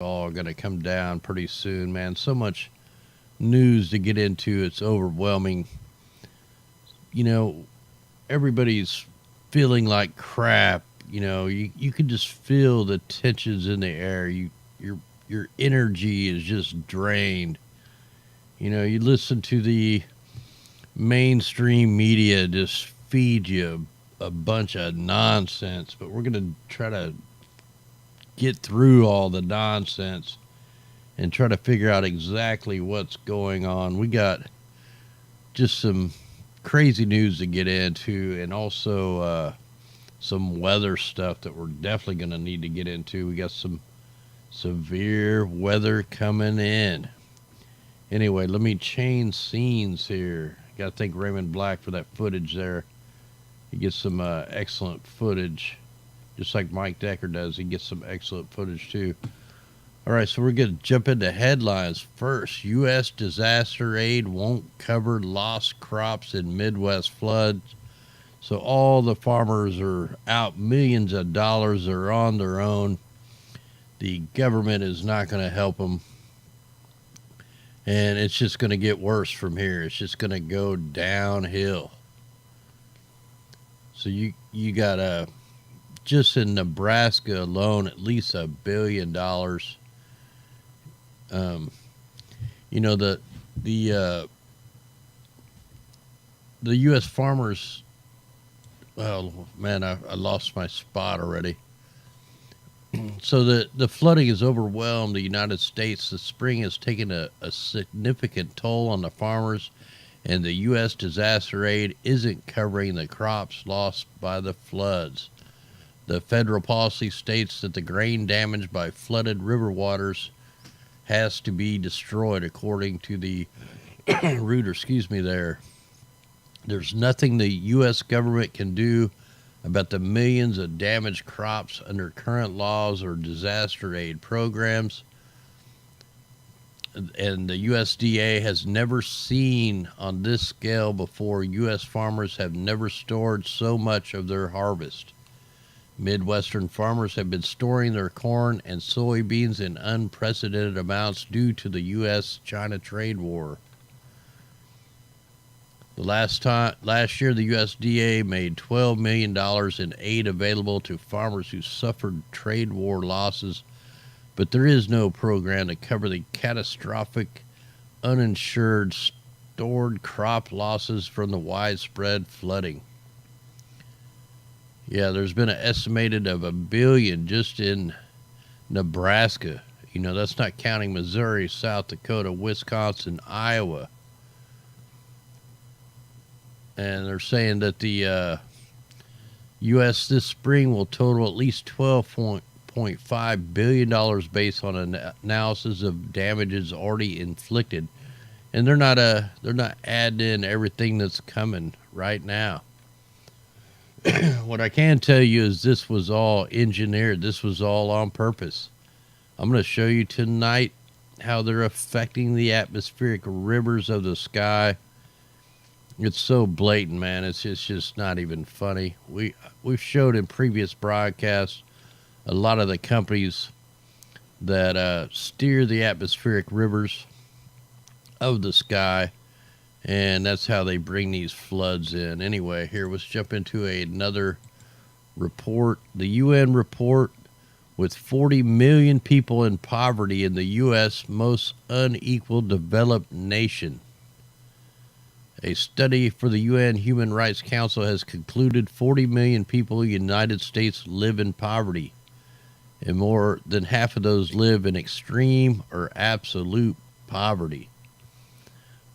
all going to come down pretty soon, man. So much news to get into. It's overwhelming. You know, everybody's feeling like crap. You can just feel the tensions in the air. Your energy is just drained. You listen to the mainstream media just feed you a bunch of nonsense, but we're going to try to get through all the nonsense and try to figure out exactly what's going on. We got just some crazy news to get into, and also some weather stuff that we're definitely going to need to get into. We got some severe weather coming in. Anyway, let me change scenes here. Got to thank Raymond Black for that footage there. He gets some excellent footage, just like Mike Decker does. He gets some excellent footage too. All right, so we're going to jump into headlines first. U.S. disaster aid won't cover lost crops in Midwest floods. So all the farmers are out. Millions of dollars are on their own. The government is not going to help them. And it's just going to get worse from here. It's just going to go downhill. So you got just in Nebraska alone, at least $1 billion. The U.S. farmers. Oh man, I lost my spot already. So the flooding has overwhelmed the United States. The spring has taken a significant toll on the farmers, and the U.S. disaster aid isn't covering the crops lost by the floods. The federal policy states that the grain damaged by flooded river waters has to be destroyed, according to the Reuters. There's nothing the U.S. government can do about the millions of damaged crops under current laws or disaster aid programs. And the USDA has never seen on this scale before. U.S. farmers have never stored so much of their harvest. Midwestern farmers have been storing their corn and soybeans in unprecedented amounts due to the U.S.-China trade war. Last year, the USDA made $12 million in aid available to farmers who suffered trade war losses, but there is no program to cover the catastrophic, uninsured, stored crop losses from the widespread flooding. Yeah, there's been an estimated of $1 billion just in Nebraska. That's not counting Missouri, South Dakota, Wisconsin, Iowa. And they're saying that the U.S. this spring will total at least $12.5 billion based on an analysis of damages already inflicted. And they're not adding in everything that's coming right now. What I can tell you is this was all engineered. This was all on purpose. I'm going to show you tonight how they're affecting the atmospheric rivers of the sky. It's so blatant, man. It's just not even funny. We've showed in previous broadcasts a lot of the companies that steer the atmospheric rivers of the sky, and that's how they bring these floods in. Anyway, here, let's jump into another report. The UN report, with 40 million people in poverty in the U.S., most unequal developed nation. A study for the UN Human Rights Council has concluded 40 million people in the United States live in poverty, and more than half of those live in extreme or absolute poverty.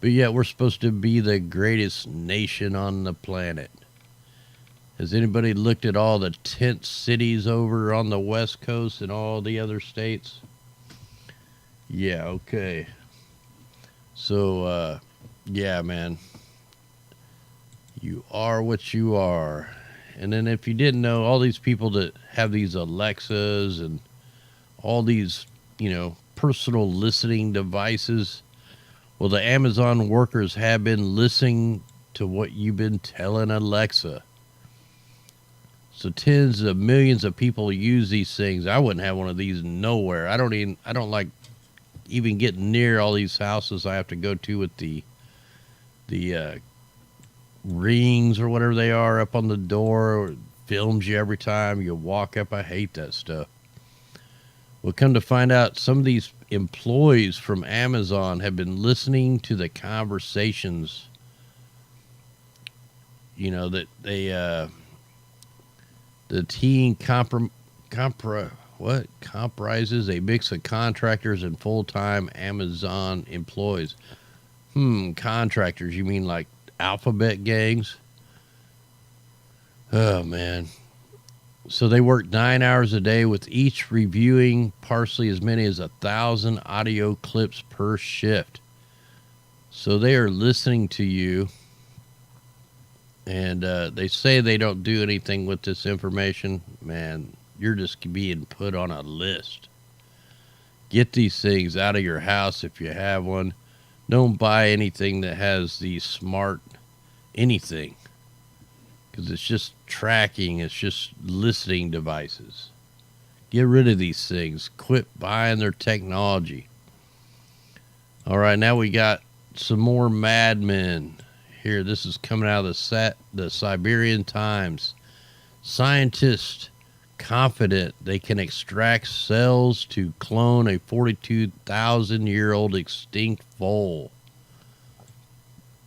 But yet we're supposed to be the greatest nation on the planet. Has anybody looked at all the tent cities over on the West Coast and all the other states? Yeah, okay. So, yeah, man. You are what you are. And then if you didn't know, all these people that have these Alexas and all these, personal listening devices, well, the Amazon workers have been listening to what you've been telling Alexa. So tens of millions of people use these things. I wouldn't have one of these nowhere. I don't like even getting near all these houses I have to go to with the rings or whatever they are up on the door. It films you every time you walk up. I hate that stuff. We'll come to find out some of these employees from Amazon have been listening to the conversations, that they the team comprises a mix of contractors and full-time Amazon employees. Contractors, you mean like alphabet gangs? Oh, man. So they work 9 hours a day, with each reviewing partially as many as 1,000 audio clips per shift. So they are listening to you, and they say they don't do anything with this information. Man, you're just being put on a list. Get these things out of your house if you have one. Don't buy anything that has the smart anything, because it's just tracking. It's just listening devices. Get rid of these things. Quit buying their technology. All right, now we got some more madmen here. This is coming out of the Siberian Times. Scientists confident they can extract cells to clone a 42,000-year-old extinct vole.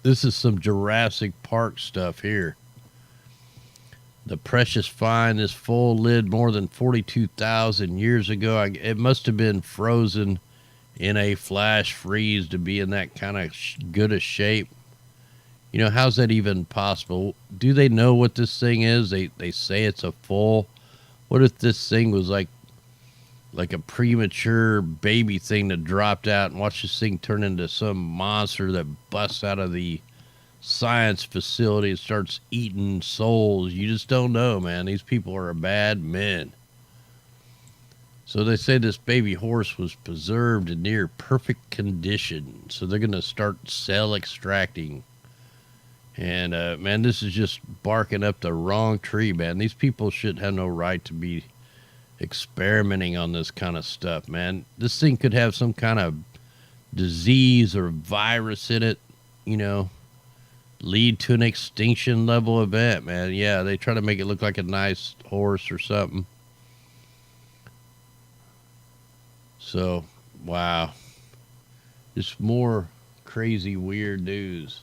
This is some Jurassic Park stuff here. The precious find, this vole lived more than 42,000 years ago. It must have been frozen in a flash freeze to be in that kind of good a shape. How's that even possible? Do they know what this thing is? They say it's a vole. What if this thing was like a premature baby thing that dropped out, and watch this thing turn into some monster that busts out of the science facility and starts eating souls? You just don't know, man. These people are bad men. So they say this baby horse was preserved in near perfect condition. So they're going to start cell extracting. And, man, this is just barking up the wrong tree, man. These people should have no right to be experimenting on this kind of stuff, man. This thing could have some kind of disease or virus in it, lead to an extinction level event, man. Yeah, they try to make it look like a nice horse or something. So, wow. Just more crazy, weird news.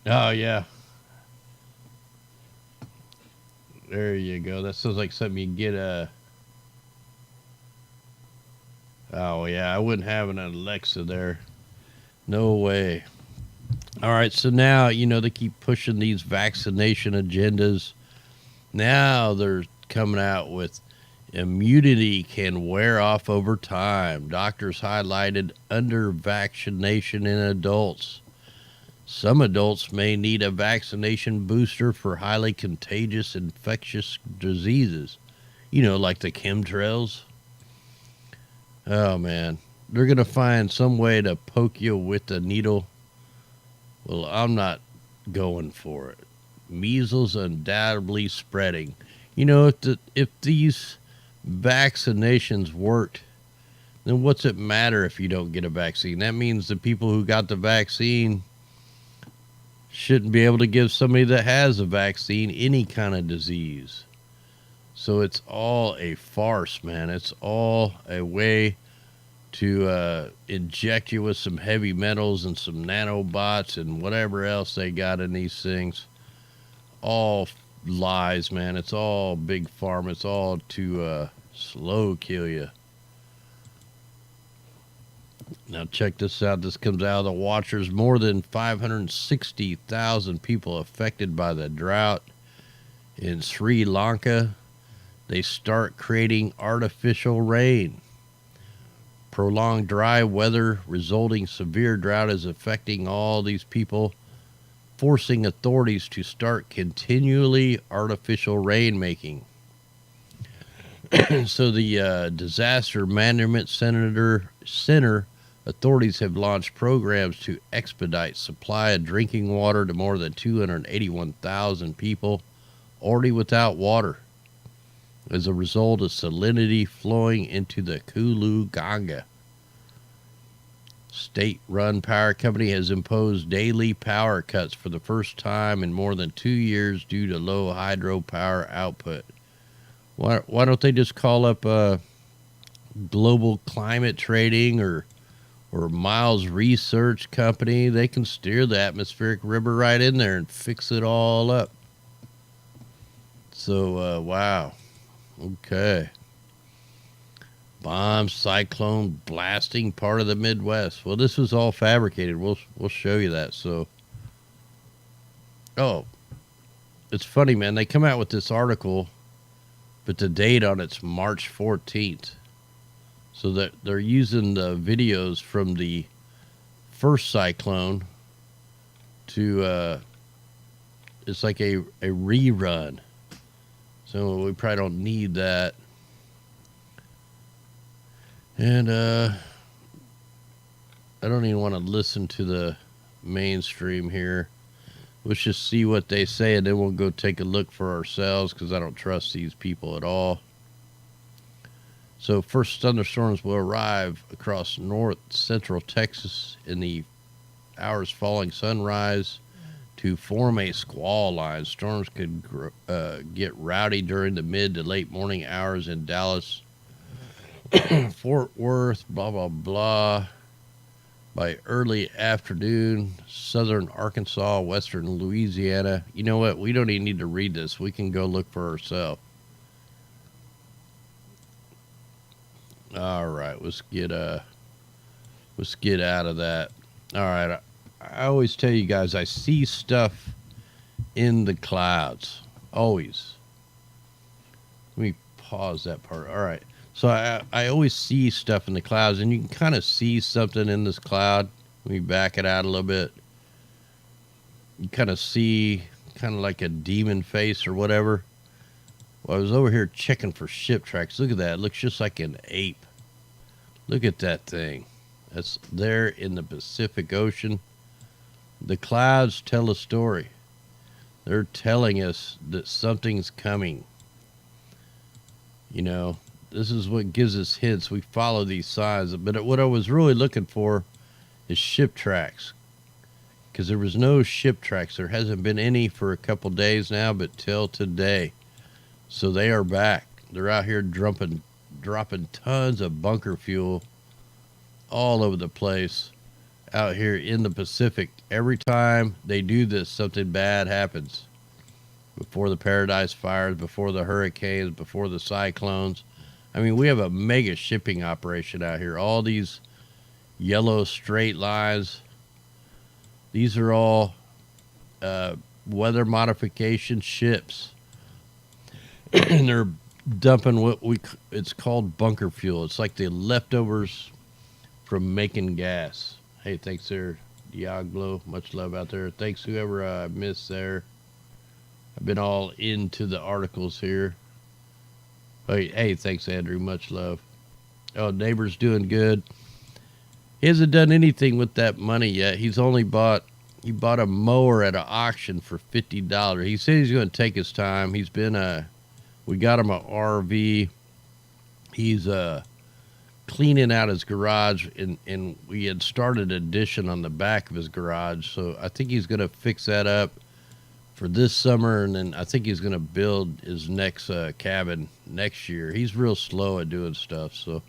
Oh, yeah. There you go. That sounds like something you get Oh, yeah. I wouldn't have an Alexa there. No way. All right. So now, they keep pushing these vaccination agendas. Now they're coming out with immunity can wear off over time. Doctors highlighted under vaccination in adults. Some adults may need a vaccination booster for highly contagious infectious diseases, like the chemtrails. Oh, man. They're going to find some way to poke you with the needle. Well, I'm not going for it. Measles undoubtedly spreading. If these vaccinations worked, then what's it matter if you don't get a vaccine? That means the people who got the vaccine shouldn't be able to give somebody that has a vaccine any kind of disease. So it's all a farce, man. It's all a way to inject you with some heavy metals and some nanobots and whatever else they got in these things. All lies, man. It's all big pharma. It's all to slow kill you. Now check this out. This comes out of the Watchers. More than 560,000 people affected by the drought in Sri Lanka. They start creating artificial rain. Prolonged dry weather resulting severe drought is affecting all these people, forcing authorities to start continually artificial rain making. So the Disaster Management Center authorities have launched programs to expedite supply of drinking water to more than 281,000 people already without water as a result of salinity flowing into the Kulu Ganga. State-run power company has imposed daily power cuts for the first time in more than 2 years due to low hydropower output. Why don't they just call up Global Climate Trading or Miles Research Company? They can steer the atmospheric river right in there and fix it all up. So, wow. Okay. Bomb cyclone blasting part of the Midwest. Well, this was all fabricated. We'll show you that. So, oh, it's funny, man. They come out with this article, but the date on it's March 14th. So that they're using the videos from the first cyclone to, it's like a rerun. So we probably don't need that. And I don't even want to listen to the mainstream here. Let's just see what they say, and then we'll go take a look for ourselves, because I don't trust these people at all. So first thunderstorms will arrive across north central Texas in the hours following sunrise to form a squall line. Storms could get rowdy during the mid to late morning hours in Dallas, Fort Worth, blah, blah, blah. By early afternoon, southern Arkansas, western Louisiana. You know what? We don't even need to read this. We can go look for ourselves. All right, let's get out of that. All right, I always tell you guys, I see stuff in the clouds. Always. Let me pause that part. All right. So I always see stuff in the clouds, and you can kind of see something in this cloud. Let me back it out a little bit. You kind of see kind of like a demon face or whatever. Well, I was over here checking for ship tracks. Look at that. It looks just like an ape. Look at that thing. That's there in the Pacific Ocean. The clouds tell a story. They're telling us that something's coming. You know, this is what gives us hints. We follow these signs. But what I was really looking for is ship tracks. Because there was no ship tracks. There hasn't been any for a couple days now, but till today. So they are back. They're out here dropping tons of bunker fuel all over the place out here in the Pacific. Every time they do this, something bad happens. Before the Paradise Fires, before the hurricanes, before the cyclones. I mean, we have a mega shipping operation out here. All these yellow straight lines, these are all weather modification ships. And they're dumping it's called bunker fuel. It's like the leftovers from making gas. Hey, thanks there, Diaglo. Much love out there. Thanks whoever I missed there. I've been all into the articles here. Hey, thanks, Andrew. Much love. Oh, neighbor's doing good. He hasn't done anything with that money yet. He bought a mower at an auction for $50. He said he's going to take his time. He's been we got him an RV. He's cleaning out his garage, and we had started an addition on the back of his garage. So I think he's going to fix that up for this summer, and then I think he's going to build his next cabin next year. He's real slow at doing stuff, so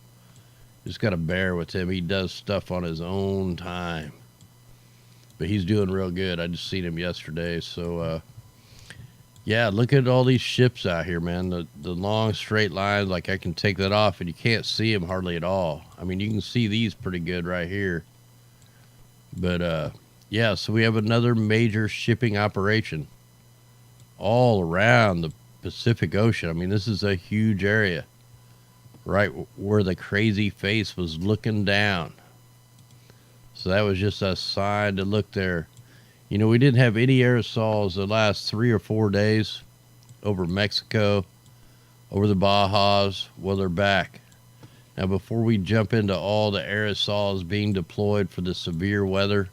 just got to bear with him. He does stuff on his own time, but he's doing real good. I just seen him yesterday. So yeah, look at all these ships out here, man. The long straight lines, like I can take that off and you can't see them hardly at all. I mean, you can see these pretty good right here, but yeah, so we have another major shipping operation all around the Pacific Ocean. I mean, this is a huge area, right where the crazy face was looking down. So that was just a sign to look there. You know, we didn't have any aerosols the last 3 or 4 days over Mexico, over the Bajas. Well, they're back. Now, before we jump into all the aerosols being deployed for the severe weather,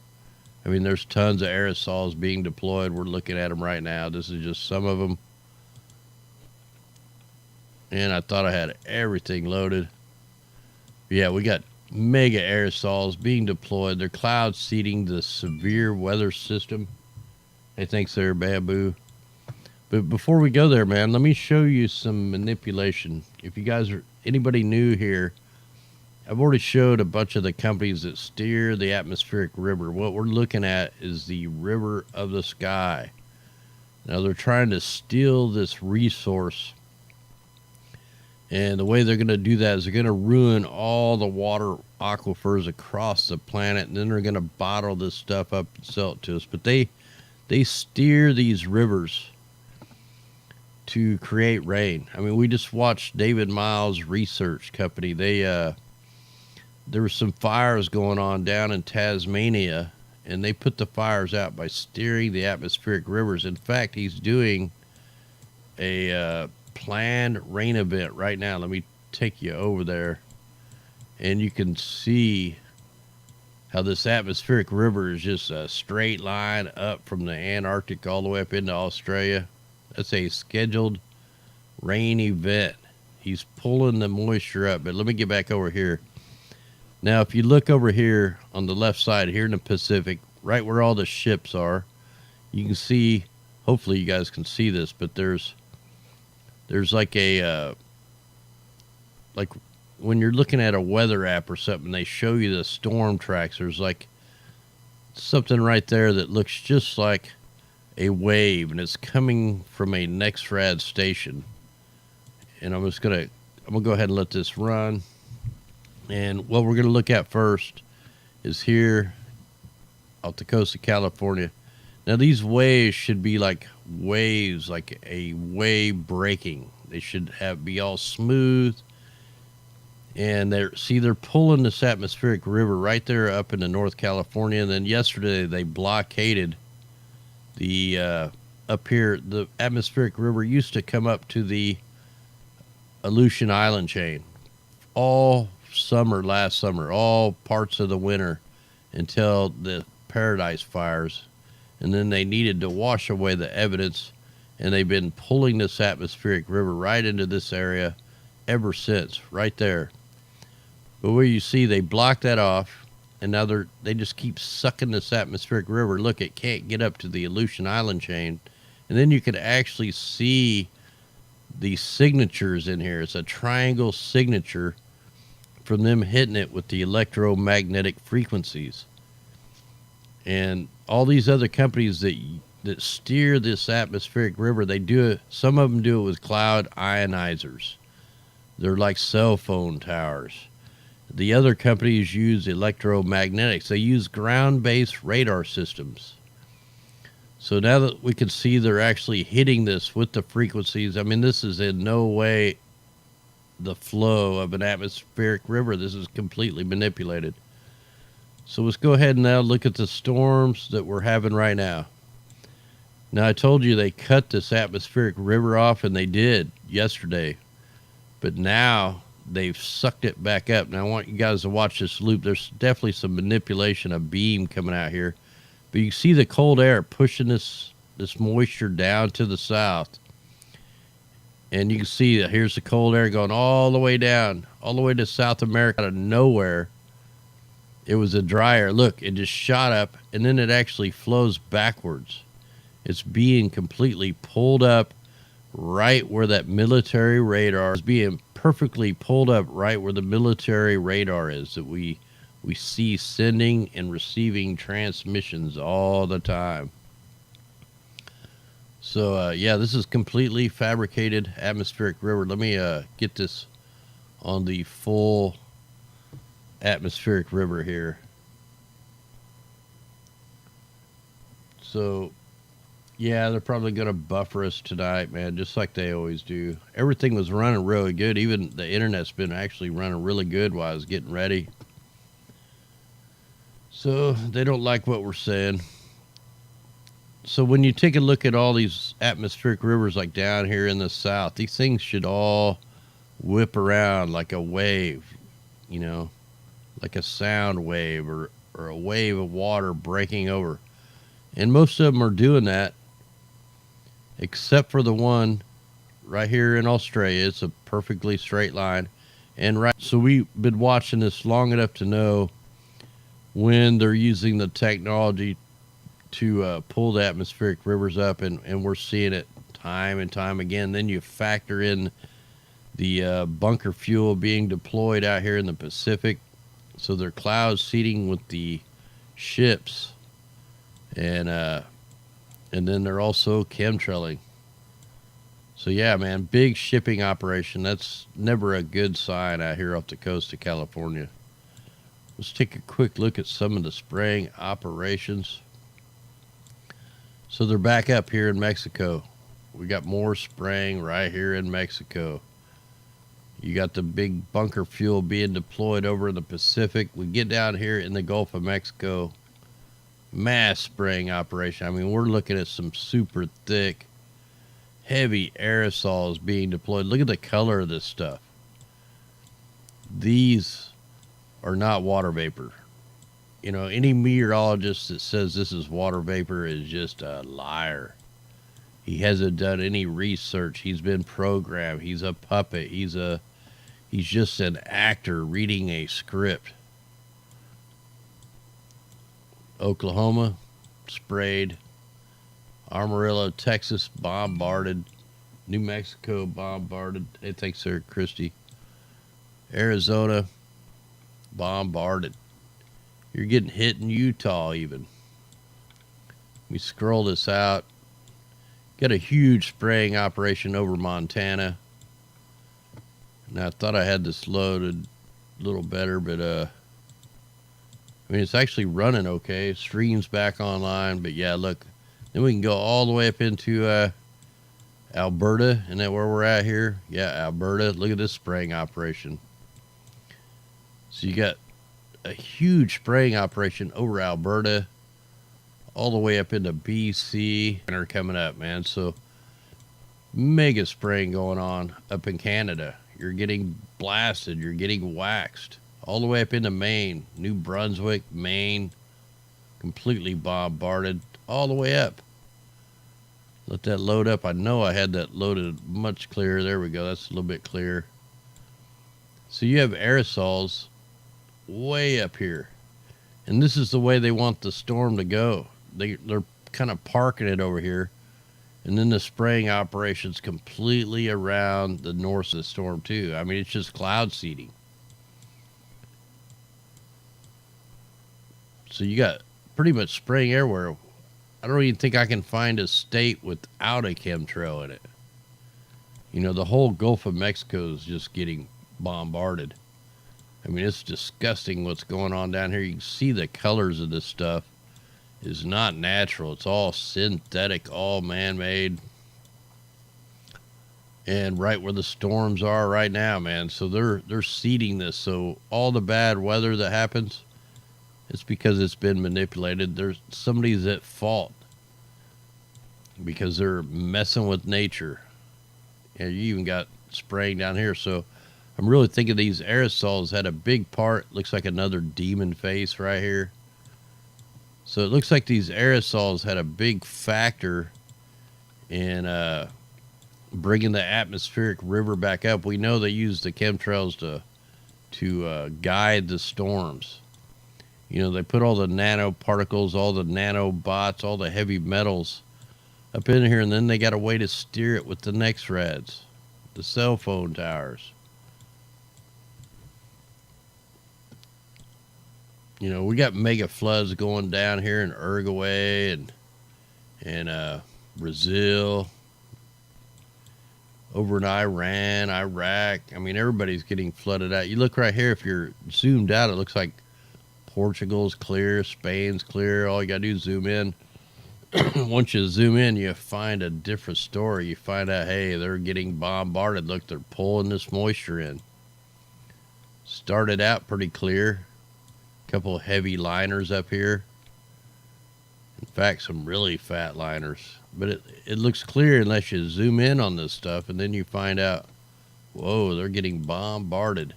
I mean, there's tons of aerosols being deployed. We're looking at them right now. This is just some of them. And I thought I had everything loaded. Yeah, we got mega aerosols being deployed. They're cloud seeding the severe weather system. Hey, thanks there, Bamboo. But before we go there, man, let me show you some manipulation. If you guys are anybody new here, I've already showed a bunch of the companies that steer the atmospheric river. What we're looking at is the river of the sky. Now they're trying to steal this resource. And the way they're going to do that is they're going to ruin all the water aquifers across the planet. And then they're going to bottle this stuff up and sell it to us. But they steer these rivers to create rain. I mean, we just watched David Miles' research company. There were some fires going on down in Tasmania, and they put the fires out by steering the atmospheric rivers. In fact, he's doing a planned rain event right now. Let me take you over there, and you can see how this atmospheric river is just a straight line up from the Antarctic all the way up into Australia. That's a scheduled rain event. He's pulling the moisture up. But let me get back over here. Now, if you look over here on the left side here in the Pacific, right where all the ships are, you can see, hopefully you guys can see this, but there's like a, like when you're looking at a weather app or something, they show you the storm tracks. There's like something right there that looks just like a wave, and it's coming from a NextRad station. And I'm gonna go ahead and let this run. And what we're gonna look at first is here off the coast of California. Now these waves should be like waves, like a wave breaking. They should be all smooth. And they're pulling this atmospheric river right there up into North California. And then yesterday they blockaded the up here. The atmospheric river used to come up to the Aleutian Island chain all summer, last summer, all parts of the winter until the Paradise fires. And then they needed to wash away the evidence, and they've been pulling this atmospheric river right into this area ever since, right there. But where you see they blocked that off, and now they just keep sucking this atmospheric river. Look, it can't get up to the Aleutian Island chain. And then you can actually see the signatures in here. It's a triangle signature from them hitting it with the electromagnetic frequencies. And all these other companies that steer this atmospheric river, they do it. Some of them do it with cloud ionizers. They're like cell phone towers. The other companies use electromagnetics. They use ground-based radar systems. So now that we can see they're actually hitting this with the frequencies, I mean, this is in no way the flow of an atmospheric river. This is completely manipulated. So let's go ahead and now look at the storms that we're having right now. Now, I told you they cut this atmospheric river off, and they did yesterday. But now they've sucked it back up. Now, I want you guys to watch this loop. There's definitely some manipulation of beam coming out here. But you see the cold air pushing this moisture down to the south. And you can see that here's the cold air going all the way down, all the way to South America. Out of nowhere, it was a dry air. Look, it just shot up, and then it actually flows backwards. It's being completely pulled up right where that military radar is, being perfectly pulled up right where the military radar is that we see sending and receiving transmissions all the time. So, yeah, this is completely fabricated atmospheric river. Let me get this on the full atmospheric river here. So, yeah, they're probably going to buffer us tonight, man, just like they always do. Everything was running really good. Even the internet's been actually running really good while I was getting ready. So they don't like what we're saying. So when you take a look at all these atmospheric rivers like down here in the south, these things should all whip around like a wave. you know, like a sound wave or a wave of water breaking over. And most of them are doing that, except for the one right here in Australia. It's a perfectly straight line. And right, so we've been watching this long enough to know when they're using the technology to pull the atmospheric rivers up, and we're seeing it time and time again. Then you factor in the bunker fuel being deployed out here in the Pacific, so they're cloud seeding with the ships, and then they're also chemtrailing. So yeah, man, big shipping operation. That's never a good sign out here off the coast of California. Let's take a quick look at some of the spraying operations. So they're back up here in Mexico. We got more spraying right here in Mexico. You got the big bunker fuel being deployed over in the Pacific. We get down here in the Gulf of Mexico. Mass spraying operation. I mean, we're looking at some super thick, heavy aerosols being deployed. Look at the color of this stuff. These are not water vapor. You know, any meteorologist that says this is water vapor is just a liar. He hasn't done any research. He's been programmed. He's a puppet. He's just an actor reading a script. Oklahoma, sprayed. Amarillo, Texas, bombarded. New Mexico, bombarded. Hey, thanks, Sir Christie. Arizona, bombarded. You're getting hit in Utah even. We scroll this out. Got a huge spraying operation over Montana. Now, I thought I had this loaded a little better, but I mean, it's actually running okay. Stream's back online, but yeah, look. Then we can go all the way up into Alberta. Isn't that where we're at here? Yeah, Alberta. Look at this spraying operation. So you got a huge spraying operation over Alberta, all the way up into BC, and are coming up, man. So mega spraying going on up in Canada. You're getting blasted. You're getting waxed. All the way up into Maine, New Brunswick, Maine, completely bombarded all the way up. Let that load up. I know I had that loaded much clearer. There we go. That's a little bit clearer. So you have aerosols way up here. And this is the way they want the storm to go. They're kind of parking it over here. And then the spraying operations completely around the north of the storm too. I mean, it's just cloud seeding. So you got pretty much spraying everywhere. I don't even think I can find a state without a chemtrail in it. You know, the whole Gulf of Mexico is just getting bombarded. I mean, it's disgusting what's going on down here. You can see the colors of this stuff is not natural. It's all synthetic, all man-made. And right where the storms are right now, man. So they're seeding this. So all the bad weather that happens, it's because it's been manipulated. There's somebody's at fault because they're messing with nature. And you even got spraying down here. So I'm really thinking these aerosols had a big part. Looks like another demon face right here. So it looks like these aerosols had a big factor in bringing the atmospheric river back up. We know they use the chemtrails to guide the storms. You know, they put all the nanoparticles, all the nanobots, all the heavy metals up in here, and then they got a way to steer it with the NEXRADs, the cell phone towers. You know, we got mega floods going down here in Uruguay and Brazil, over in Iran, Iraq. I mean, everybody's getting flooded out. You look right here, if you're zoomed out, it looks like Portugal's clear, Spain's clear. All you gotta do is zoom in. Once you zoom in, you find a different story. You find out, hey, they're getting bombarded. Look, they're pulling this moisture in. Started out pretty clear. Couple of heavy liners up here. In fact, some really fat liners. But it looks clear unless you zoom in on this stuff, and then you find out, whoa, they're getting bombarded.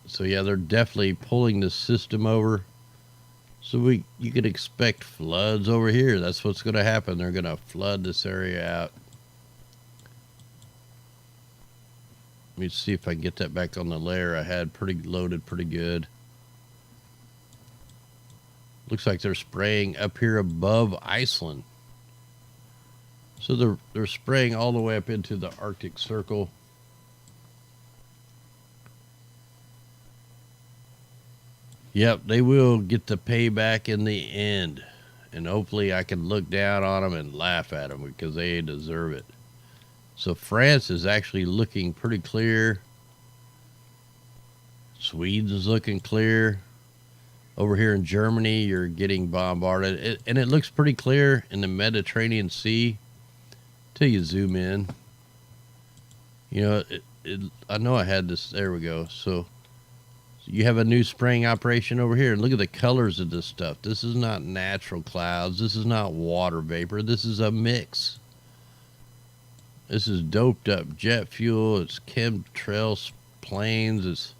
So yeah, they're definitely pulling the system over. So you could expect floods over here. That's what's going to happen. They're going to flood this area out. Let me see if I can get that back on the layer I had loaded pretty good. Looks like they're spraying up here above Iceland. So they're spraying all the way up into the Arctic Circle. Yep, they will get the payback in the end. And hopefully I can look down on them and laugh at them because they deserve it. So France is actually looking pretty clear. Sweden's looking clear. Over here in Germany, you're getting bombarded. And it looks pretty clear in the Mediterranean Sea till you zoom in. You know, I know I had this. There we go. So you have a new spraying operation over here. And look at the colors of this stuff. This is not natural clouds. This is not water vapor. This is a mix. This is doped up jet fuel. It's chemtrails, planes. It's,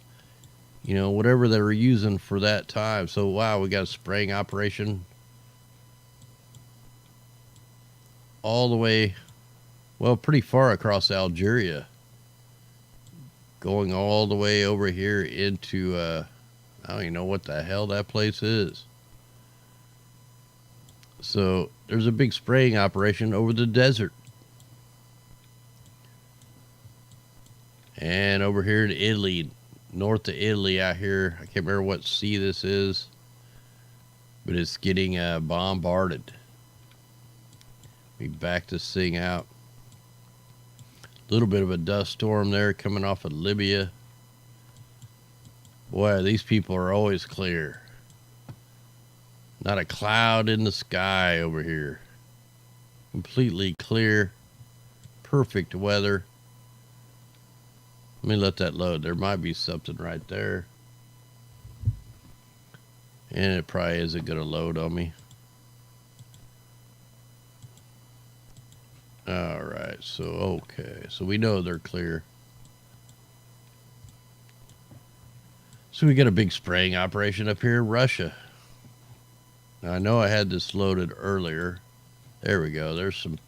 you know, whatever they were using for that time. So, wow, we got a spraying operation all the way, well, pretty far across Algeria. Going all the way over here into, I don't even know what the hell that place is. So there's a big spraying operation over the desert. And over here in Italy, north of Italy out here, I can't remember what sea this is, but it's getting bombarded. We back this thing out. Little bit of a dust storm there coming off of Libya. Boy, these people are always clear. Not a cloud in the sky over here. Completely clear. Perfect weather. Let me let that load. There might be something right there. And it probably isn't going to load on me. All right, so okay, so we know they're clear. So we got a big spraying operation up here in Russia. Now, I know I had this loaded earlier. There we go. There's some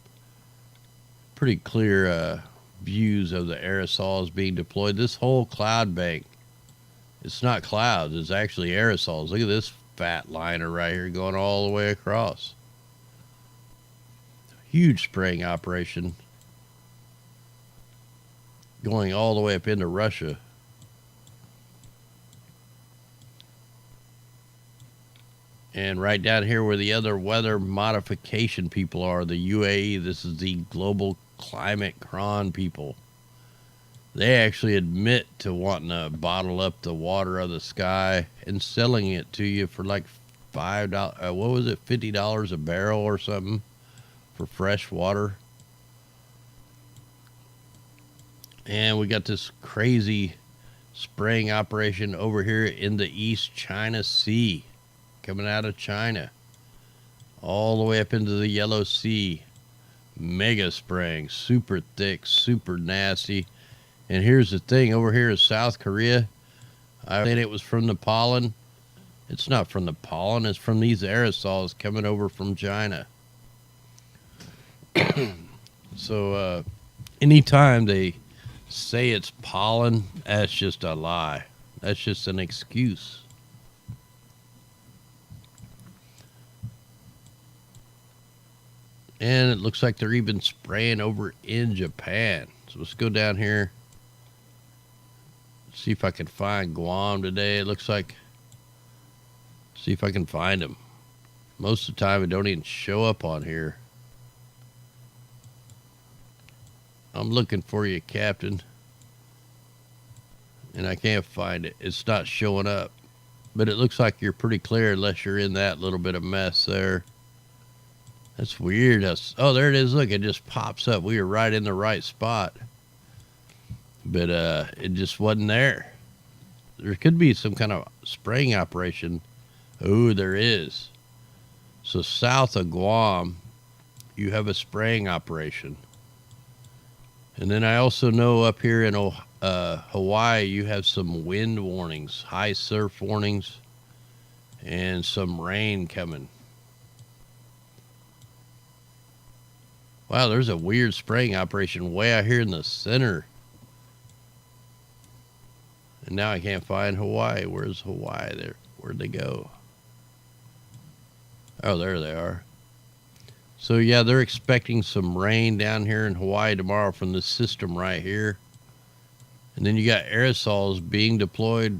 pretty clear views of the aerosols being deployed. This whole cloud bank, it's not clouds, it's actually aerosols. Look at this fat liner right here going all the way across. Huge spraying operation going all the way up into Russia. And right down here where the other weather modification people are, the UAE, this is the global climate cron people. They actually admit to wanting to bottle up the water of the sky and selling it to you for like $5, what was it, $50 a barrel or something for fresh water. And we got this crazy spraying operation over here in the East China Sea, coming out of China all the way up into the Yellow Sea. Mega spraying, super thick, super nasty. And here's the thing, over here in South Korea, I said it was from the pollen. It's not from the pollen, it's from these aerosols coming over from China. So anytime they say it's pollen, that's just a lie. That's just an excuse. And it looks like they're even spraying over in Japan. So let's go down here. See if I can find Guam today. It looks like, see if I can find them. Most of the time it don't even show up on here. I'm looking for you, Captain. And I can't find it. It's not showing up. But it looks like you're pretty clear unless you're in that little bit of mess there. That's weird. Oh, there it is. Look, it just pops up. We were right in the right spot. But it just wasn't there. There could be some kind of spraying operation. Oh, there is. So south of Guam, you have a spraying operation. And then I also know up here in Hawaii, you have some wind warnings, high surf warnings, and some rain coming. Wow, there's a weird spraying operation way out here in the center. And now I can't find Hawaii. Where's Hawaii? There, where'd they go? Oh, there they are. So yeah, they're expecting some rain down here in Hawaii tomorrow from this system right here. And then you got aerosols being deployed,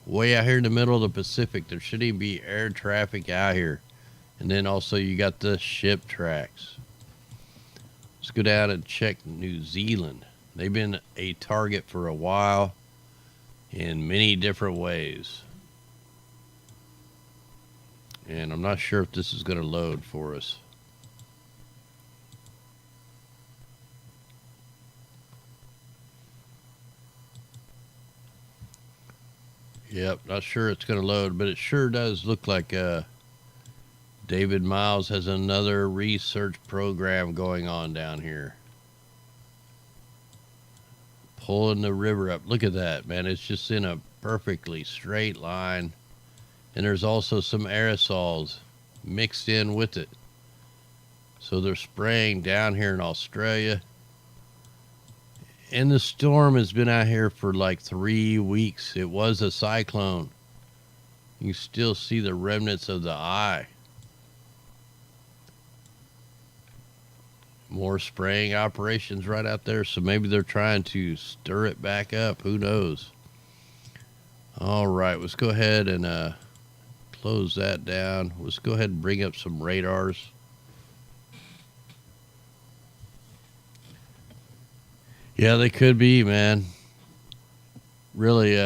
way out here in the middle of the Pacific. There shouldn't even be air traffic out here. And then also you got the ship tracks. Let's go down and check New Zealand. They've been a target for a while in many different ways. And I'm not sure if this is going to load for us. Yep, not sure it's going to load, but it sure does look like David Miles has another research program going on down here. Pulling the river up. Look at that, man. It's just in a perfectly straight line. And there's also some aerosols mixed in with it. So they're spraying down here in Australia. And the storm has been out here for like 3 weeks. It was a cyclone. You still see the remnants of the eye. More spraying operations right out there. So maybe they're trying to stir it back up. Who knows? All right, let's go ahead and close that down. Let's go ahead and bring up some radars. Yeah, they could be, man. Really,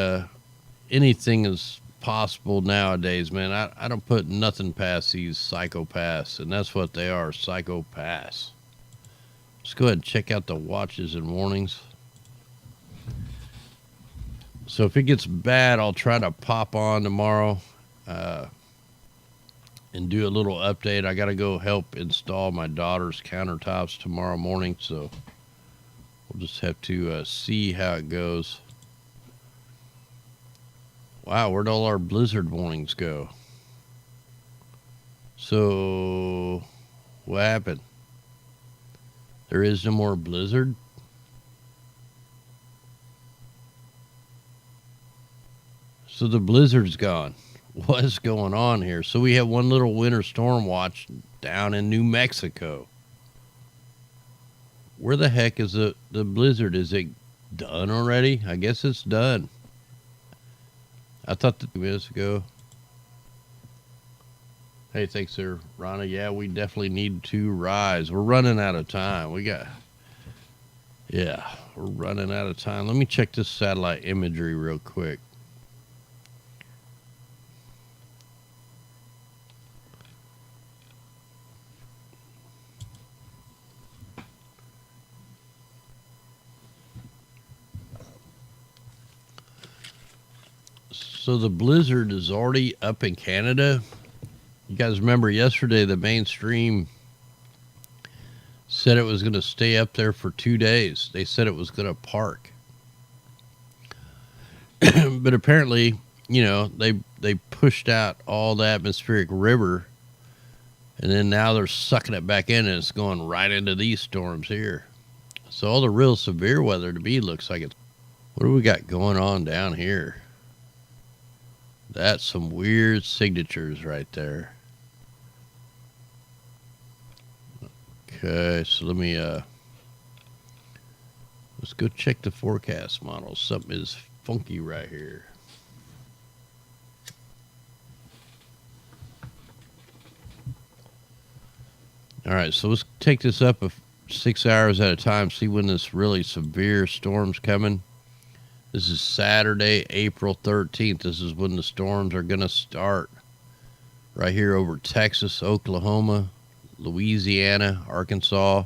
anything is possible nowadays, man. I don't put nothing past these psychopaths, and that's what they are, psychopaths. Let's go ahead and check out the watches and warnings. So if it gets bad, I'll try to pop on tomorrow and do a little update. I got to go help install my daughter's countertops tomorrow morning, so we'll just have to see how it goes. Wow, where'd all our blizzard warnings go? So, what happened? There is no more blizzard? So the blizzard's gone. What's going on here? So we have one little winter storm watch down in New Mexico. Where the heck is the blizzard? Is it done already? I guess it's done. I thought that 2 minutes ago. Hey, thanks there, Rana. Yeah, we definitely need to rise. We're running out of time. We're running out of time. Let me check this satellite imagery real quick. So the blizzard is already up in Canada. You guys remember yesterday the mainstream said it was going to stay up there for 2 days. They said it was going to park. But apparently, they pushed out all the atmospheric river, and then now they're sucking it back in, and it's going right into these storms here. So all the real severe weather to me looks like it's... What do we got going on down here? That's some weird signatures right there. Okay, so let me let's go check the forecast model. Something is funky right here. All right, so let's take this up 6 hours at a time, see when this really severe storm's coming. This is Saturday, April 13th. This is when the storms are going to start. Right here over Texas, Oklahoma, Louisiana, Arkansas.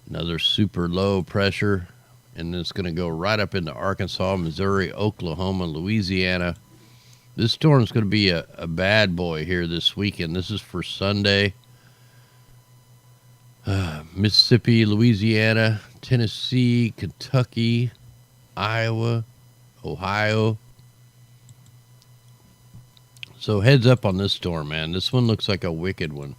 Another super low pressure. And it's going to go right up into Arkansas, Missouri, Oklahoma, Louisiana. This storm's going to be a bad boy here this weekend. This is for Sunday. Mississippi, Louisiana, Tennessee, Kentucky, Iowa, Ohio. So heads up on this storm, man. This one looks like a wicked one.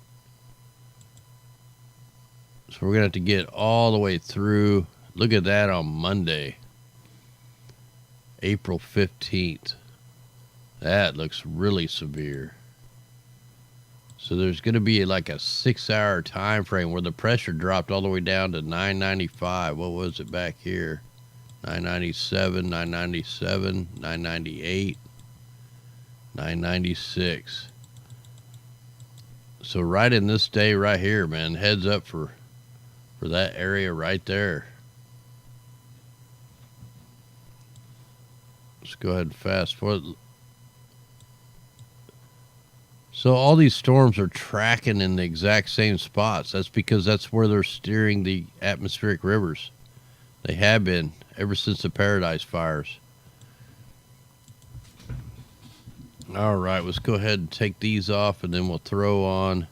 So we're going to have to get all the way through. Look at that on Monday, April 15th. That looks really severe. So there's going to be like a 6-hour time frame where the pressure dropped all the way down to 995. What was it back here? 997, 997, 998, 996. So right in this day right here, man, heads up for that area right there. Let's go ahead and fast forward. So all these storms are tracking in the exact same spots. That's because that's where they're steering the atmospheric rivers. They have been ever since the Paradise Fires. All right, let's go ahead and take these off, and then we'll throw on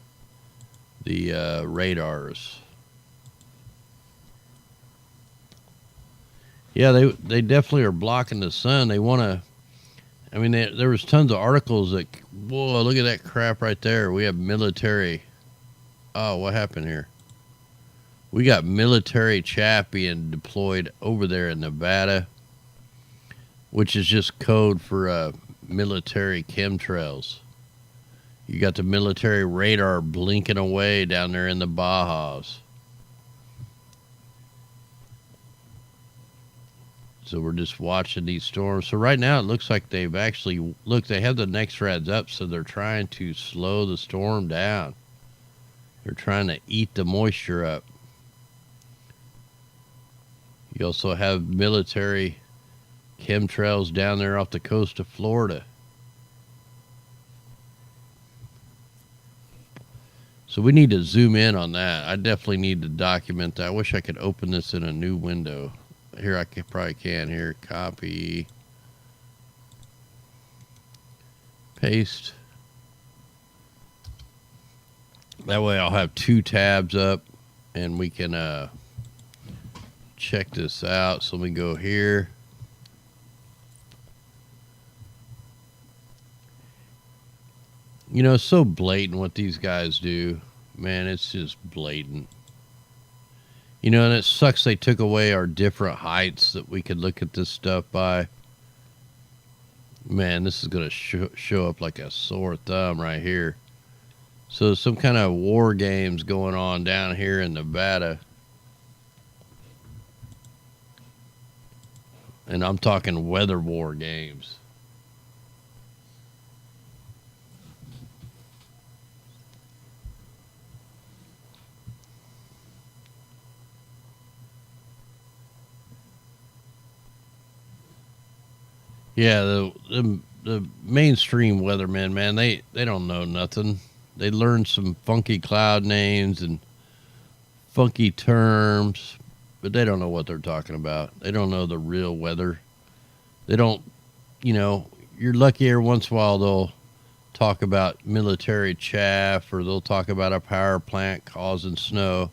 the radars. Yeah, they definitely are blocking the sun. They want to. I mean, there was tons of articles that. Whoa! Look at that crap right there. We have military. Oh, what happened here? We got military chaff being deployed over there in Nevada, which is just code for military chemtrails. You got the military radar blinking away down there in the Bajas. So we're just watching these storms. So right now it looks like they've actually, they have the NEXRADs up, so they're trying to slow the storm down. They're trying to eat the moisture up. You also have military chemtrails down there off the coast of Florida. So we need to zoom in on that. I definitely need to document that. I wish I could open this in a new window. Here, I probably can. Here, copy, paste. That way I'll have 2 tabs up, and we can check this out. So let me go here. You know, it's so blatant what these guys do. Man, it's just blatant. You know, and it sucks they took away our different heights that we could look at this stuff by. Man, this is going to show up like a sore thumb right here. So some kind of war games going on down here in Nevada. And I'm talking weather war games. Yeah, the mainstream weathermen, man, they don't know nothing. They learn some funky cloud names and funky terms, but they don't know what they're talking about. They don't know the real weather. They don't, you know, you're lucky every once in a while they'll talk about military chaff, or they'll talk about a power plant causing snow.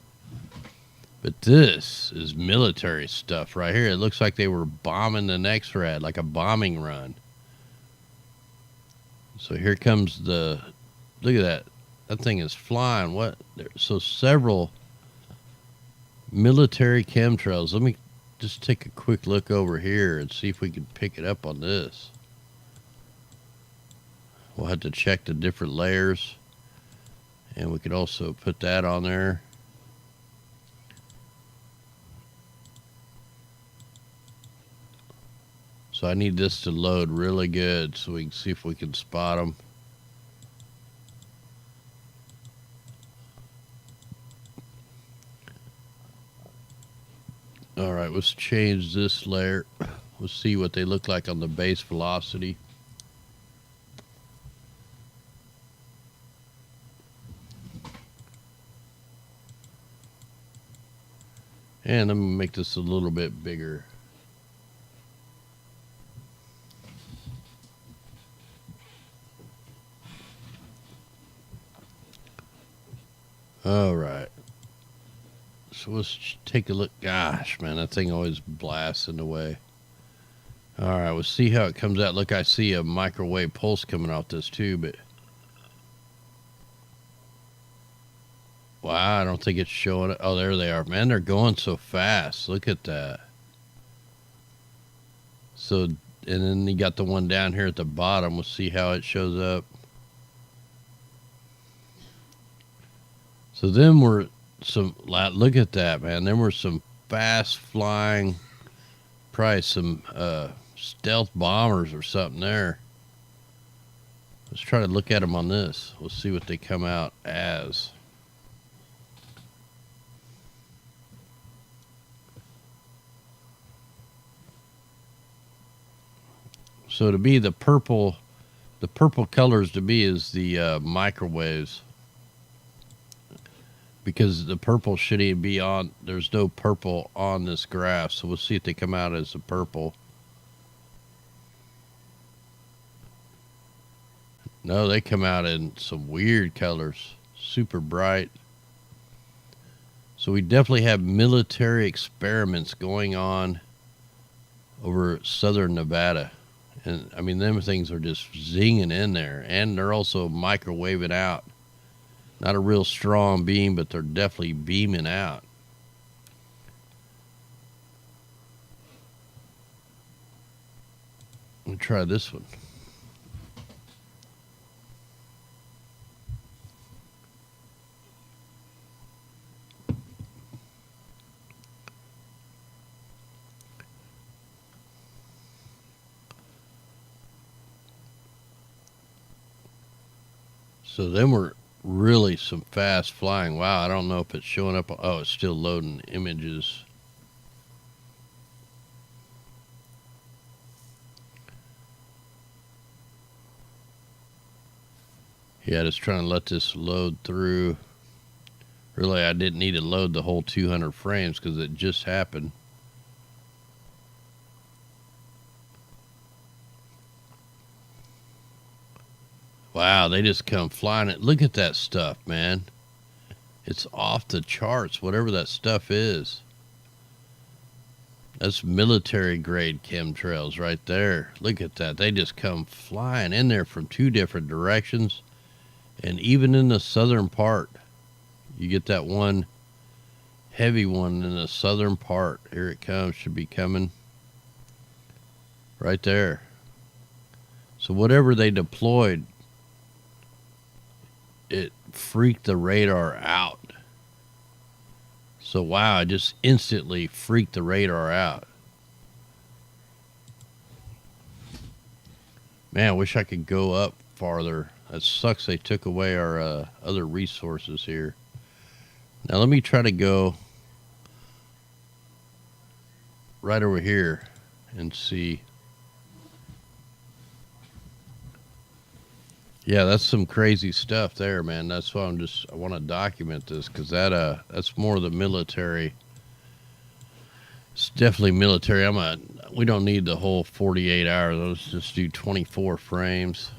But this is military stuff right here. It looks like they were bombing the NEXRAD, like a bombing run. So here comes the, look at that. That thing is flying. What? So several military chemtrails. Let me just take a quick look over here and see if we can pick it up on this. We'll have to check the different layers. And we could also put that on there. So I need this to load really good so we can see if we can spot them. All right, let's change this layer. Let's see what they look like on the base velocity. And I'm going to make this a little bit bigger. All right. So let's take a look. Gosh, man, that thing always blasts in the way. All right, we'll see how it comes out. Look, I see a microwave pulse coming off this too, but wow, I don't think it's showing it. Oh, there they are. Man, they're going so fast. Look at that. So, and then you got the one down here at the bottom. We'll see how it shows up. So then we're look at that, man. Then we're some fast flying, probably some stealth bombers or something there. Let's try to look at them on this. We'll see what they come out as. So to be the purple colors to be is the microwaves. Because the purple shouldn't be on, there's no purple on this graph. So we'll see if they come out as a purple. No, they come out in some weird colors. Super bright. So we definitely have military experiments going on over southern Nevada. And I mean, them things are just zinging in there. And they're also microwaving out. Not a real strong beam, but they're definitely beaming out. Let me try this one. So then we're really some fast flying. Wow, I don't know if it's showing up. Oh, it's still loading images. Yeah, just trying to let this load through. Really, I didn't need to load the whole 200 frames because it just happened. Wow, they just come flying it. Look at that stuff, man. It's off the charts, whatever that stuff is. That's military grade chemtrails right there. Look at that. They just come flying in there from two different directions. And even in the southern part, you get that one heavy one in the southern part. Here it comes. Should be coming right there. So whatever they deployed, it freaked the radar out. So wow, I just instantly freaked the radar out. Man, I wish I could go up farther. That sucks they took away our other resources here. Now let me try to go right over here and see. Yeah, that's some crazy stuff there, man. That's why I want to document this because that's more of the military. It's definitely military. We don't need the whole 48 hours. Let's just do 24 frames.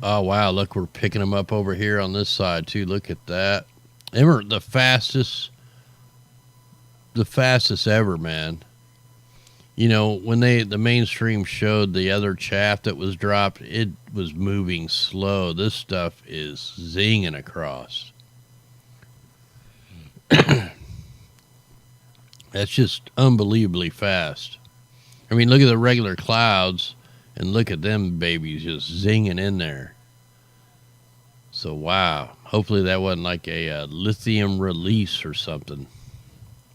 Oh wow, look, we're picking them up over here on this side too. Look at that. They were the fastest ever, man. You know, when the mainstream showed the other chaff that was dropped, it was moving slow. This stuff is zinging across. That's just unbelievably fast. I mean, look at the regular clouds and look at them babies just zinging in there. So, wow. Hopefully that wasn't like a lithium release or something.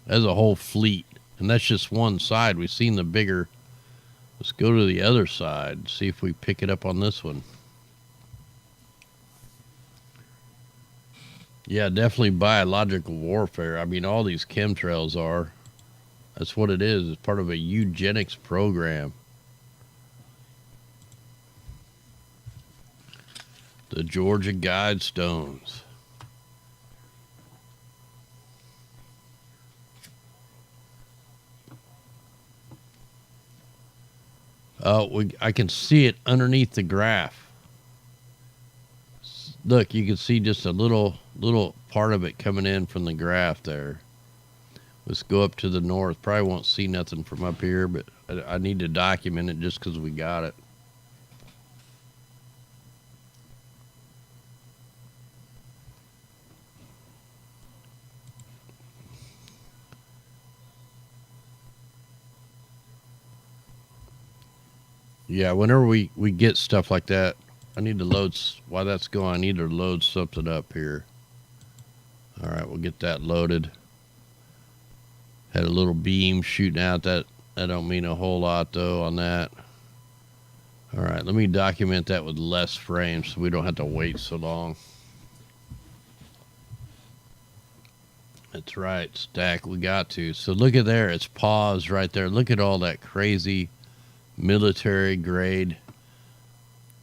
That's a whole fleet. And that's just one side. We've seen the bigger. Let's go to the other side and see if we pick it up on this one. Yeah, definitely biological warfare. I mean, all these chemtrails are. That's what it is. It's part of a eugenics program. The Georgia Guidestones. I can see it underneath the graph. Look, you can see just a little part of it coming in from the graph there. Let's go up to the north. Probably won't see nothing from up here, but I need to document it just because we got it. Yeah, whenever we get stuff like that, I need to load, while that's going, I need to load something up here. All right, we'll get that loaded. Had a little beam shooting out. That don't mean a whole lot, though, on that. All right, let me document that with less frames so we don't have to wait so long. That's right, stack, we got to. So look at there, it's paused right there. Look at all that crazy military grade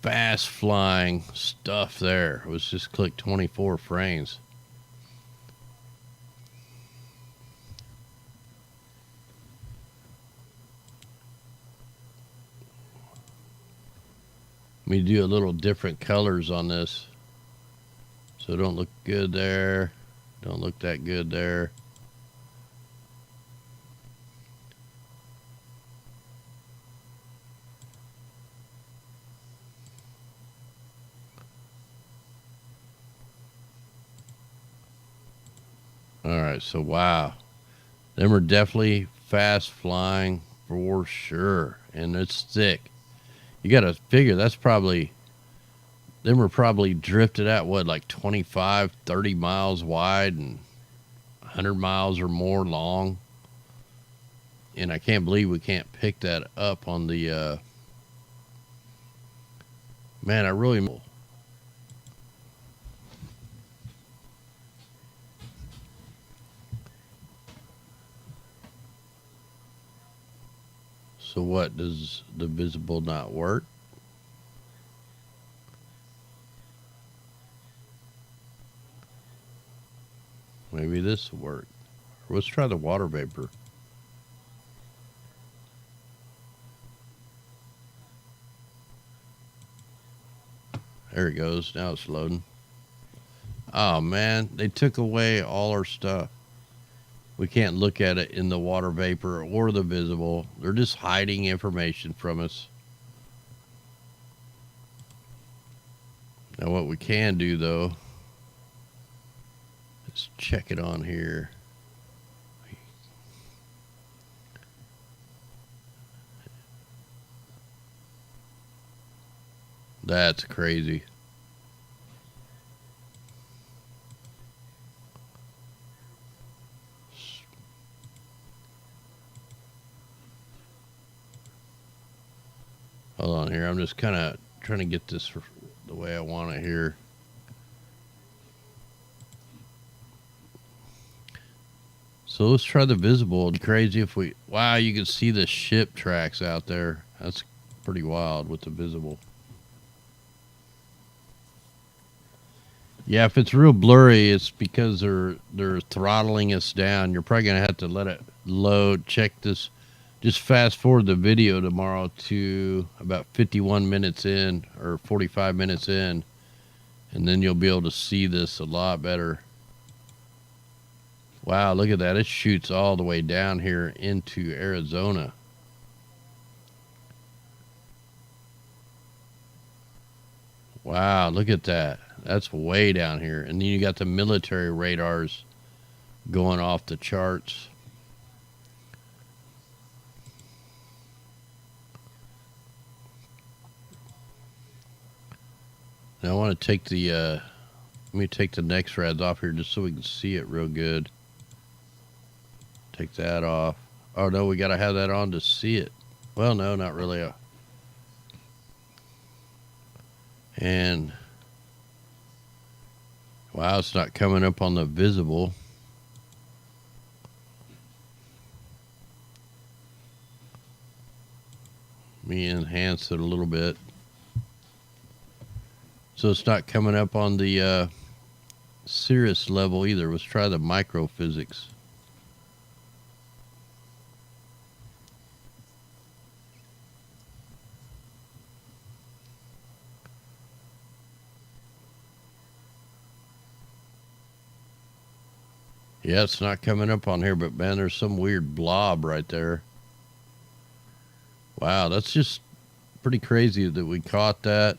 fast flying stuff there. It was just click 24 frames. Let me do a little different colors on this. So don't look good there. Don't look that good there. All right, so wow. Them are definitely fast flying for sure. And it's thick. You got to figure that's probably, them are probably drifted out, what, like 25, 30 miles wide and 100 miles or more long. And I can't believe we can't pick that up on the, man, I really, so what, does the visible not work? Maybe this will work. Let's try the water vapor. There it goes. Now it's loading. Oh man, they took away all our stuff. We can't look at it in the water vapor or the visible. They're just hiding information from us. Now what we can do though, let's check it on here. That's crazy. Hold on here. I'm just kind of trying to get this the way I want it here. So let's try the visible. It'd be crazy if we, wow, you can see the ship tracks out there. That's pretty wild with the visible. Yeah, if it's real blurry, it's because they're throttling us down. You're probably gonna have to let it load. Check this. Just fast forward the video tomorrow to about 51 minutes in or 45 minutes in, and then you'll be able to see this a lot better. Wow, look at that. It shoots all the way down here into Arizona. Wow, look at that. That's way down here. And then you got the military radars going off the charts. Now I want to take the, let me take the next rads off here just so we can see it real good. Take that off. Oh no, we got to have that on to see it. Well, no, not really. And wow, it's not coming up on the visible. Let me enhance it a little bit. So it's not coming up on the Cirrus level either. Let's try the microphysics. Yeah, it's not coming up on here, but man, there's some weird blob right there. Wow, that's just pretty crazy that we caught that.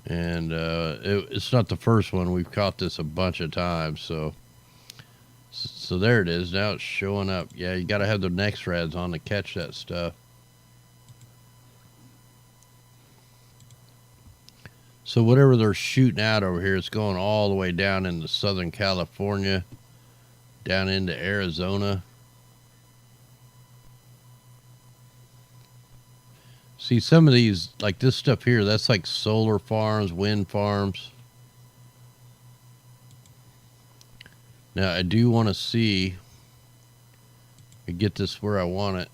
And it's not the first one. We've caught this a bunch of times. So there it is. Now it's showing up. Yeah, you got to have the next rads on to catch that stuff. So whatever they're shooting out over here, it's going all the way down into Southern California, down into Arizona. See, some of these, like this stuff here, that's like solar farms, wind farms. Now, I do want to see, get this where I want it.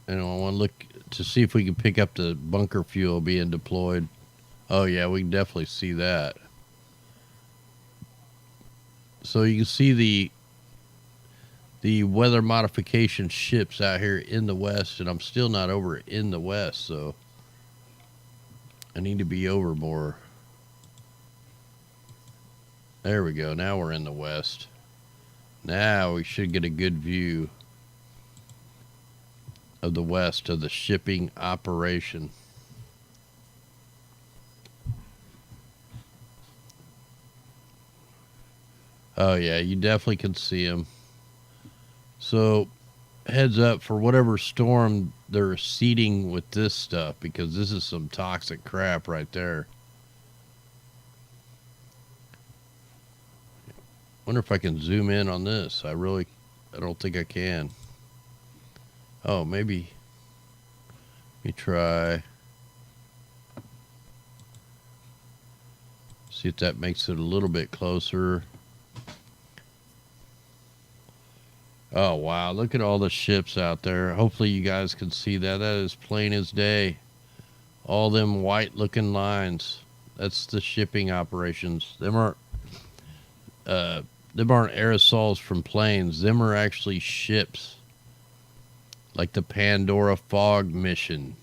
And I want to look to see if we can pick up the bunker fuel being deployed. Oh, yeah, we can definitely see that. So you can see the weather modification ships out here in the west, and I'm still not over in the west, so I need to be over more. There we go. Now we're in the west. Now we should get a good view of the west of the shipping operation. Oh, yeah, you definitely can see them. So, heads up for whatever storm they're seeding with this stuff, because this is some toxic crap right there. Wonder if I can zoom in on this. I don't think I can. Oh, maybe. Let me try. See if that makes it a little bit closer. Oh, wow. Look at all the ships out there. Hopefully you guys can see that. That is plain as day. All them white looking lines. That's the shipping operations. Them aren't aerosols from planes. Them are actually ships. Like the Pandora fog mission.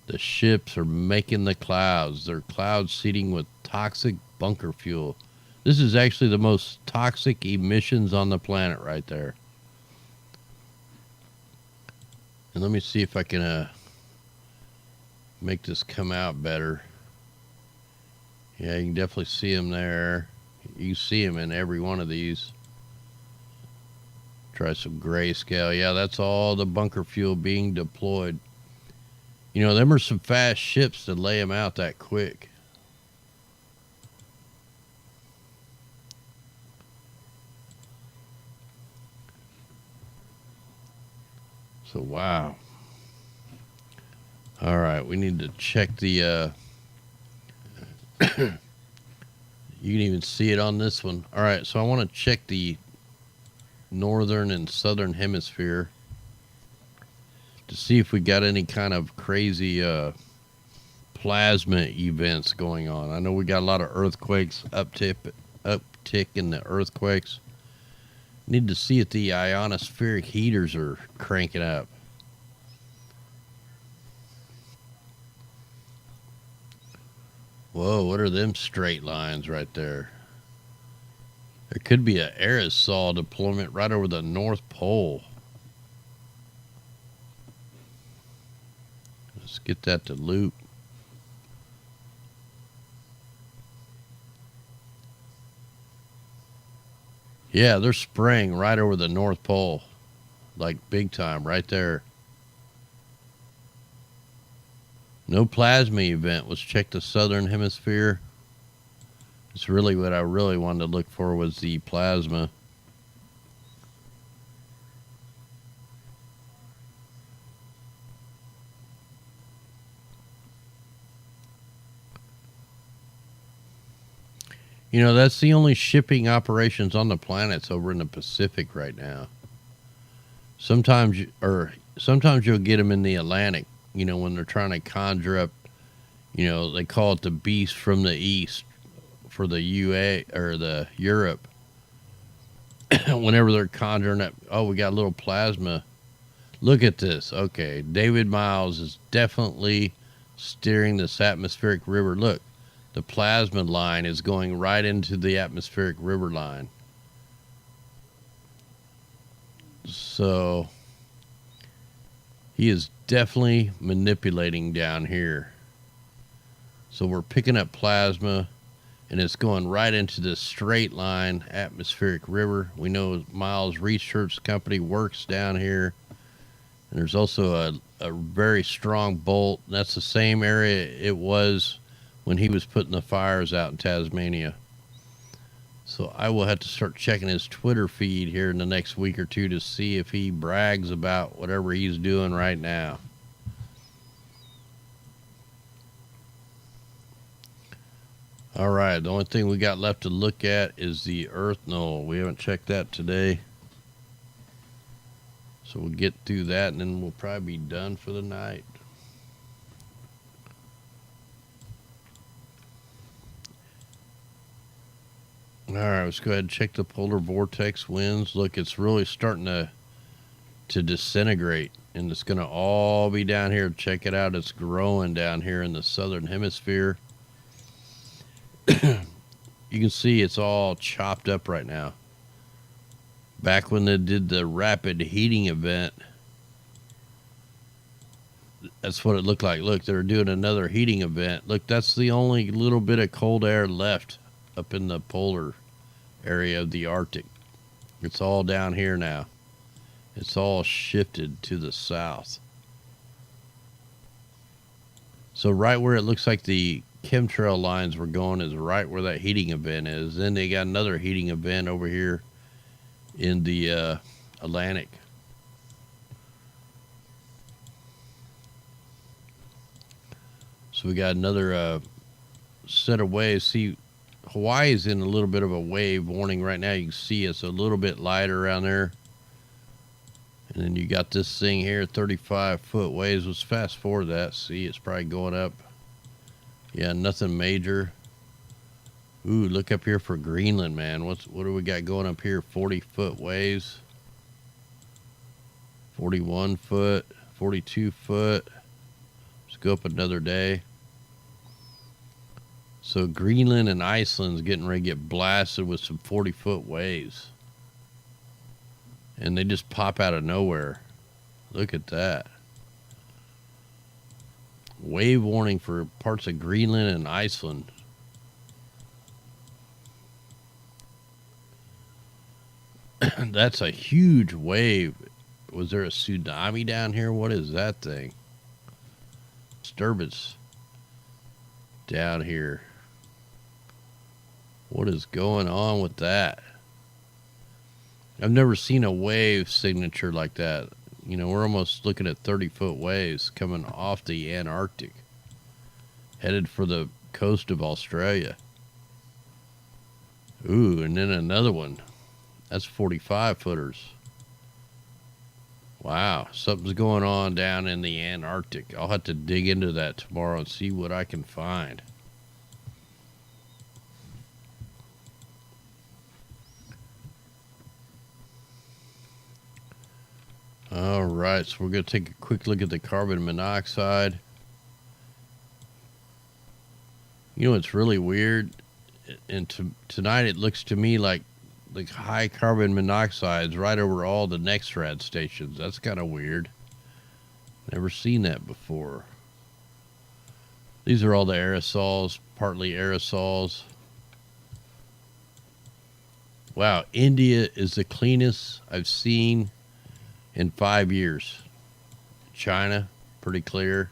The ships are making the clouds. They're cloud seeding with toxic bunker fuel. This is actually the most toxic emissions on the planet right there. And let me see if I can make this come out better. Yeah, you can definitely see them there. You see them in every one of these. Try some grayscale. Yeah, that's all the bunker fuel being deployed. You know, them are some fast ships to lay them out that quick. So, wow. All right, we need to check the... you can even see it on this one. All right, so I want to check the northern and southern hemisphere to see if we got any kind of crazy plasma events going on. I know we got a lot of earthquakes, uptick in the earthquakes. Need to see if the ionospheric heaters are cranking up. Whoa, what are them straight lines right there? There could be an aerosol deployment right over the North Pole. Let's get that to loop. Yeah, they're spraying right over the North Pole. Like big time, right there. No plasma event. Let's check the southern hemisphere. It's really what I really wanted to look for was the plasma. You know, that's the only shipping operations on the planet's over in the Pacific right now. Sometimes you'll get them in the Atlantic, you know, when they're trying to conjure up, you know, they call it the beast from the east for the UA or the Europe. Whenever they're conjuring up, oh, we got a little plasma. Look at this. Okay, David Miles is definitely steering this atmospheric river. Look, the plasma line is going right into the atmospheric river line. So he is definitely manipulating down here. So we're picking up plasma, and it's going right into this straight line atmospheric river. We know Miles Research Company works down here. And there's also a very strong bolt. That's the same area it was when he was putting the fires out in Tasmania. So I will have to start checking his Twitter feed here in the next week or two to see if he brags about whatever he's doing right now. All right, the only thing we got left to look at is the Earth Knoll. We haven't checked that today. So we'll get through that, and then we'll probably be done for the night. All right, let's go ahead and check the polar vortex winds. Look, it's really starting to disintegrate, and it's going to all be down here. Check it out. It's growing down here in the southern hemisphere. You can see it's all chopped up right now. Back when they did the rapid heating event, that's what it looked like. Look, they're doing another heating event. Look, that's the only little bit of cold air left up in the polar area of the Arctic. It's all down here now. It's all shifted to the south. So right where it looks like the chemtrail lines were going is right where that heating event is. Then they got another heating event over here in the Atlantic. So we got another set of waves. See, Hawaii is in a little bit of a wave warning right now. You can see it's a little bit lighter around there. And then you got this thing here, 35-foot waves. Let's fast forward that. See, it's probably going up. Yeah, nothing major. Ooh, look up here for Greenland, man. What do we got going up here? 40-foot waves. 41-foot. 42-foot. Let's go up another day. So Greenland and Iceland's getting ready to get blasted with some 40-foot waves. And they just pop out of nowhere. Look at that. Wave warning for parts of Greenland and Iceland. That's a huge wave. Was there a tsunami down here? What is that thing? Disturbance down here. What is going on with that? I've never seen a wave signature like that. You know, we're almost looking at 30-foot waves coming off the Antarctic, headed for the coast of Australia. Ooh, and then another one. That's 45-footers. Wow, something's going on down in the Antarctic. I'll have to dig into that tomorrow and see what I can find. All right, so we're going to take a quick look at the carbon monoxide. You know, it's really weird. And tonight it looks to me like high carbon monoxide's right over all the NEXRAD stations. That's kind of weird. Never seen that before. These are all the aerosols, partly aerosols. Wow, India is the cleanest I've seen in 5 years. China, pretty clear.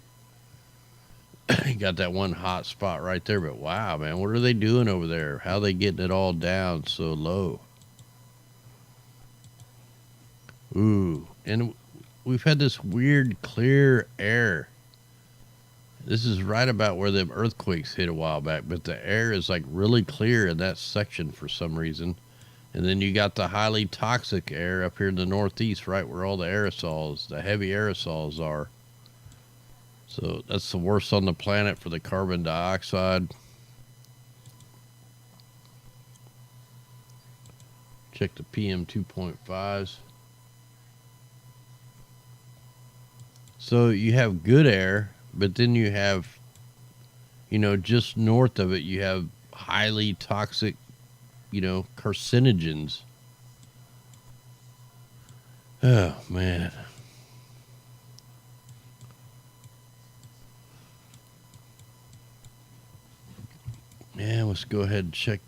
You got that one hot spot right there, but wow, man, what are they doing over there? How are they getting it all down so low? Ooh, and we've had this weird clear air. This is right about where them earthquakes hit a while back, but the air is like really clear in that section for some reason. And then you got the highly toxic air up here in the northeast, right where all the aerosols, the heavy aerosols are. So that's the worst on the planet for the carbon dioxide. Check the PM 2.5s. So you have good air, but then you have just north of it, you have highly toxic, carcinogens. Oh, man. Yeah, let's go ahead and check.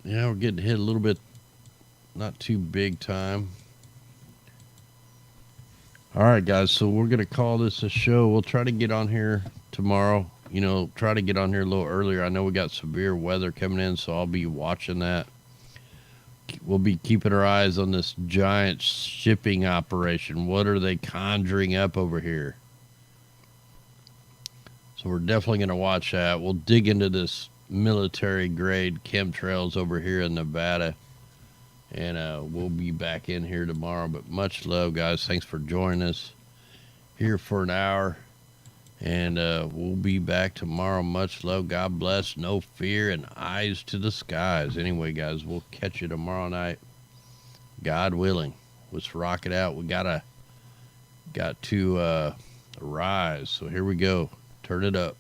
Yeah, we're getting hit a little bit, not too big time. All right, guys, so we're going to call this a show. We'll try to get on here tomorrow. Try to get on here a little earlier. I know we got severe weather coming in, so I'll be watching that. We'll be keeping our eyes on this giant shipping operation. What are they conjuring up over here? So we're definitely going to watch that. We'll dig into this military grade chemtrails over here in Nevada. And we'll be back in here tomorrow. But much love, guys. Thanks for joining us here for an hour. And we'll be back tomorrow. Much love. God bless. No fear and eyes to the skies. Anyway, guys, we'll catch you tomorrow night. God willing. Let's rock it out. We got to rise. So here we go. Turn it up.